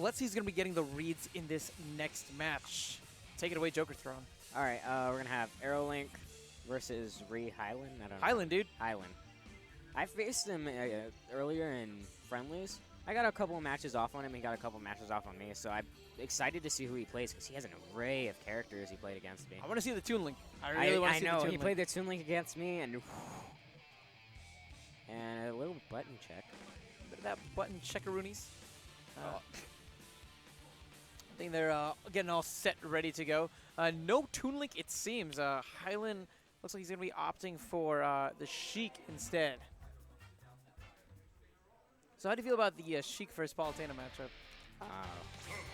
let's see who's going to be getting the reads in this next match. Take it away, Joker Throne. All right, we're going to have AeroLink versus HyLeN. I don't know. HyLeN, dude. HyLeN. I faced him earlier in friendlies. I got a couple of matches off on him. He got a couple of matches off on me. So I'm excited to see who he plays because he has an array of characters he played against me. I want to see the Toon Link. I really want to see the Toon Link. He played the Toon Link against me, and a little button check. Bit of that button checkaroonies. I think they're getting all set, ready to go. No Toon Link, it seems. HyLeN looks like he's going to be opting for the Sheik instead. So how do you feel about the Sheik versus Palutena matchup?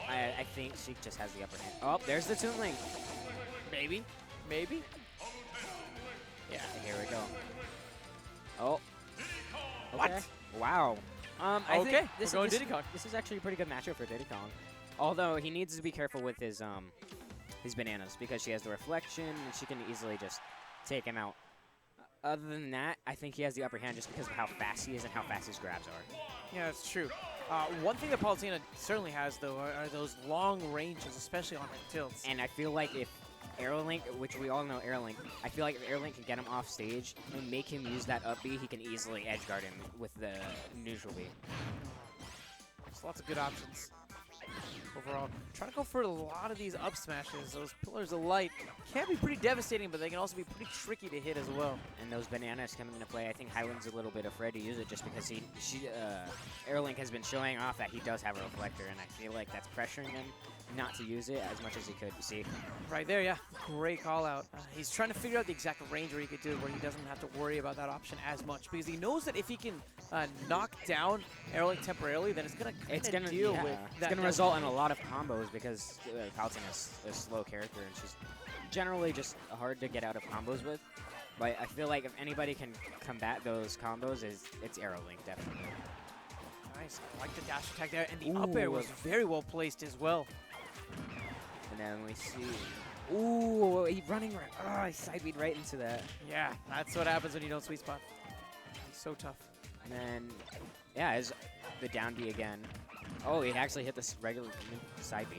I think Sheik just has the upper hand. Oh, there's the Toon Link. Maybe. Maybe. Yeah, here we go. Oh. What? Okay. Wow. I okay, think this, we're going this, Diddy Kong. This is actually a pretty good matchup for Diddy Kong. Although he needs to be careful with his bananas because she has the reflection and she can easily just take him out. Other than that, I think he has the upper hand just because of how fast he is and how fast his grabs are. Yeah, that's true. One thing that Palutena certainly has, though, are those long ranges, especially on her tilts. And I feel like if AeroLink, which we all know AeroLink, I feel like if AeroLink can get him off stage and make him use that up B, he can easily edge guard him with the neutral B. There's lots of good options overall. Trying to go for a lot of these up smashes. Those pillars of light can be pretty devastating, but they can also be pretty tricky to hit as well. And those bananas come into play. I think HyLeN's a little bit afraid to use it just because AeroLink has been showing off that he does have a reflector, and I feel like that's pressuring him not to use it as much as he could. You see? Right there, yeah. Great call out. He's trying to figure out the exact range where he could do it, where he doesn't have to worry about that option as much, because he knows that if he can knock down AeroLink temporarily, then it's going to deal with that. It's going to result in a lot of combos because Palutena is a slow character, and she's generally just hard to get out of combos with. But I feel like if anybody can combat those combos, it's AeroLink, definitely. Nice. I like the dash attack there, and the up air was very well placed as well. And then we see, ooh, he's running right. Oh, he side beat right into that. Yeah, that's what happens when you don't sweet spot. It's so tough. And then, yeah, is the down B again. Oh, he actually hit this regular side B.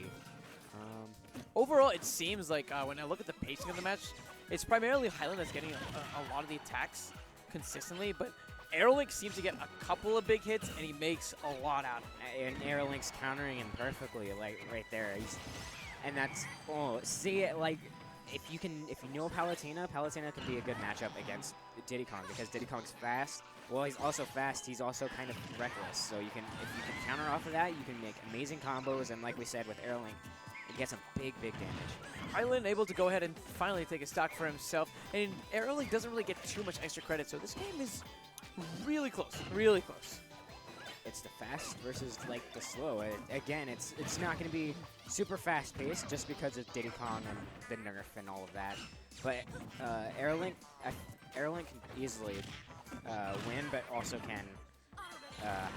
Overall, it seems like when I look at the pacing of the match, it's primarily HyLeN that's getting a lot of the attacks consistently, but AeroLink seems to get a couple of big hits, and he makes a lot out of it. And AeroLink's countering him perfectly, like right there. And that's, oh, see it, like, if you know Palutena can be a good matchup against Diddy Kong because Diddy Kong's fast. Well, he's also fast. He's also kind of reckless. So if you can counter off of that, you can make amazing combos. And like we said with AeroLink, it gets some big damage. HyLeN able to go ahead and finally take a stock for himself. And AeroLink doesn't really get too much extra credit. So this game is really close, really close. It's the fast versus like the slow. Again, it's not going to be super fast paced just because of Diddy Kong and the nerf and all of that. But AeroLink can easily win, but also can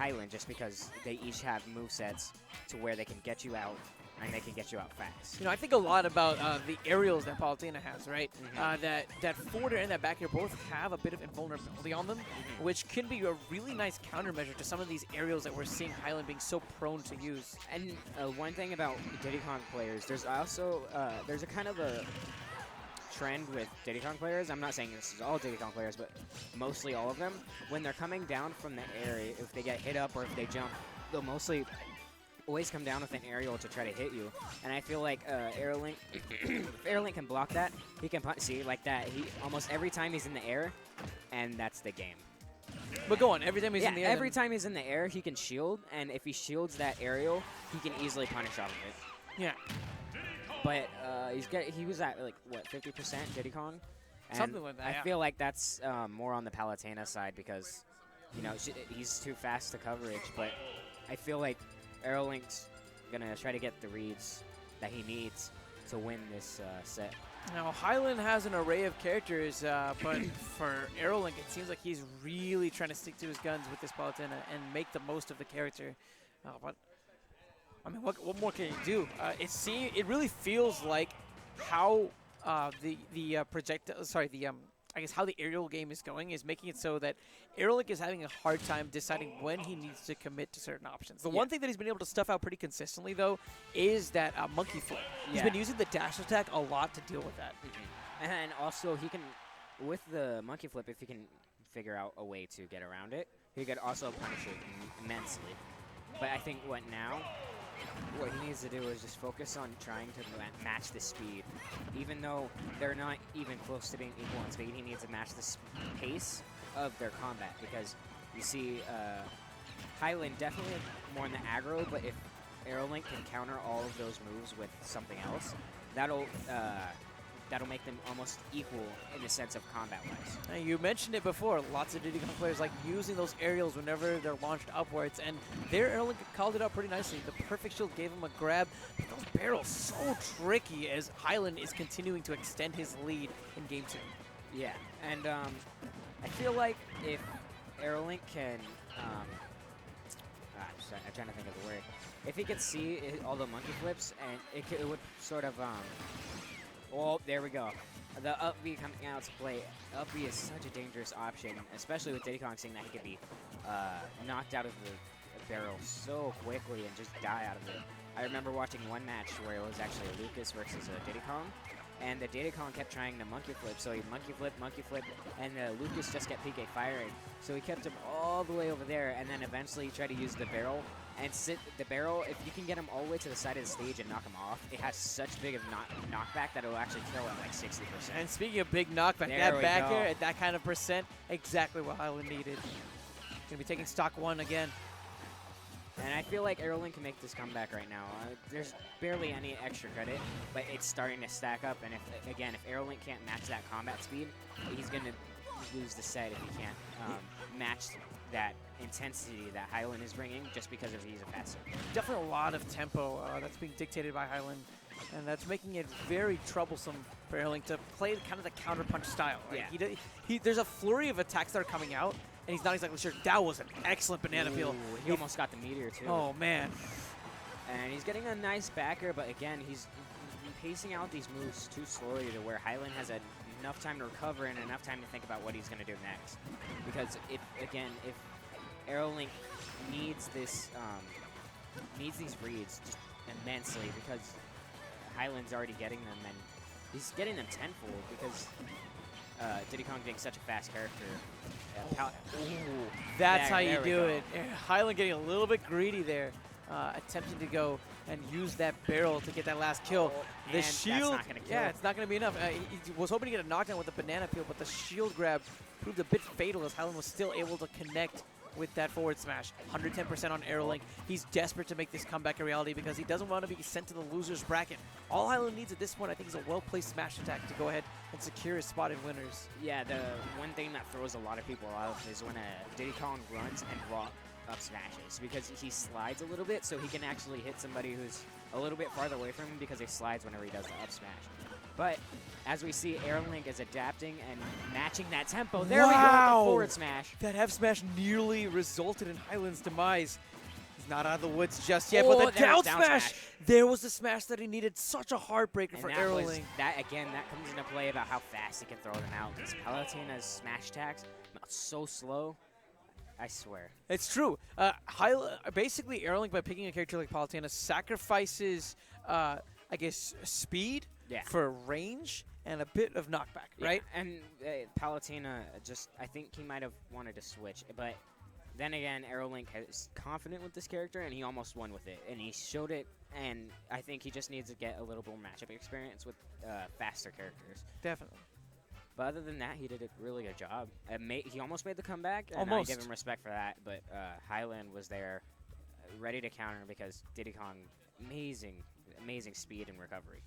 HyLeN just because they each have movesets to where they can get you out and they can get you out fast. You know, I think a lot about the aerials that Palutena has, right? Mm-hmm. That forward air and that back air both have a bit of invulnerability on them, which can be a really nice countermeasure to some of these aerials that we're seeing HyLeN being so prone to use. And one thing about Diddy Kong players, there's also there's a kind of a trend with Diddy Kong players. I'm not saying this is all Diddy Kong players, but mostly all of them. When they're coming down from the air, if they get hit up or if they jump, they'll mostly always come down with an aerial to try to hit you. And I feel like AeroLink, if AeroLink can block that, he can punch. See, like that, he almost every time he's in the air, and that's the game. But go on, every time he's in the air. Every time he's in the air, he can shield, and if he shields that aerial, he can easily punish off of it. Yeah. But he was at like what 50% Diddy Kong, and something like that. I feel like that's more on the Palutena side because you know he's too fast to coverage. But I feel like AeroLink's gonna try to get the reads that he needs to win this set. Now, HyLeN has an array of characters, but for AeroLink, it seems like he's really trying to stick to his guns with this Palutena and make the most of the character. But I mean, what more can you do? It really feels like how the I guess how the aerial game is going is making it so that AeroLink is having a hard time deciding when he needs to commit to certain options. The one thing that he's been able to stuff out pretty consistently, though, is that monkey flip. He's been using the dash attack a lot to deal with that. And also, he can, with the monkey flip, if he can figure out a way to get around it, he could also punish it immensely. But I think what he needs to do is just focus on trying to match the speed. Even though they're not even close to being equal in speed, he needs to match the pace of their combat. Because you see, HyLeN definitely more in the aggro, but if AeroLink can counter all of those moves with something else, that'll make them almost equal in the sense of combat-wise. You mentioned it before. Lots of Diddy Kong players like using those aerials whenever they're launched upwards, and their AeroLink called it out pretty nicely. The perfect shield gave him a grab, but those barrels so tricky as HyLeN is continuing to extend his lead in Game 2. Yeah, and I feel like if AeroLink can, I'm trying to think of the word. If he could see all the monkey flips, and it would sort of, oh, there we go. The up B coming out to play. Up B is such a dangerous option, especially with Diddy Kong seeing that he could be knocked out of the barrel so quickly and just die out of it. I remember watching one match where it was actually a Lucas versus a Diddy Kong, and the Diddy Kong kept trying to monkey flip, so he monkey flip, and Lucas just kept PK firing. So he kept him all the way over there, and then eventually he tried to use the barrel. And the barrel, if you can get him all the way to the side of the stage and knock him off, it has such big of knockback that it will actually kill him like 60%. And speaking of big knockback, that back air at that kind of percent, exactly what HyLeN needed. Going to be taking stock 1 again. And I feel like AeroLink can make this comeback right now. There's barely any extra credit, but it's starting to stack up. And if AeroLink can't match that combat speed, he's going to lose the set if he can't match that intensity that HyLeN is bringing just because he's a fast hitter. Definitely a lot of tempo that's being dictated by HyLeN, and that's making it very troublesome for AeroLink to play kind of the counter-punch style. Right? Yeah. There's a flurry of attacks that are coming out, and he's not exactly sure. That was an excellent banana peel. He almost got the meteor, too. Oh, man. And he's getting a nice backer, but again, he's pacing out these moves too slowly to where HyLeN has enough time to recover and enough time to think about what he's going to do next. Because if AeroLink needs these reads just immensely, because HyLeN's already getting them, and he's getting them tenfold because Diddy Kong being such a fast character. That's how you do it. HyLeN getting a little bit greedy there, attempting to go and use that barrel to get that last kill. The shield, that's not gonna kill. It's not going to be enough. He was hoping to get a knockdown with the banana peel, but the shield grab proved a bit fatal as HyLeN was still able to connect with that forward smash. 110% on AeroLink. He's desperate to make this comeback a reality because he doesn't want to be sent to the loser's bracket. All HyLeN needs at this point, I think, is a well-placed smash attack to go ahead and secure his spot in winners. Yeah, the one thing that throws a lot of people off is when Diddy Kong runs and raw up smashes, because he slides a little bit, so he can actually hit somebody who's a little bit farther away from him because he slides whenever he does the up smash. But as we see, AeroLink is adapting and matching that tempo. There we go with the forward smash. That F smash nearly resulted in HyLeN's demise. He's not out of the woods just yet, but the down smash. There was the smash that he needed. Such a heartbreaker for AeroLink. That comes into play about how fast he can throw them out. Because Palutena's smash attacks so slow. I swear. It's true. Basically, AeroLink, by picking a character like Palutena, sacrifices, I guess, speed for range and a bit of knockback, right? And Palutena, I think he might have wanted to switch. But then again, AeroLink is confident with this character, and he almost won with it. And he showed it, and I think he just needs to get a little more matchup experience with faster characters. Definitely. But other than that, he did a really good job. He almost made the comeback, and almost. I give him respect for that. But HyLeN was there, ready to counter because Diddy Kong, amazing speed and recovery.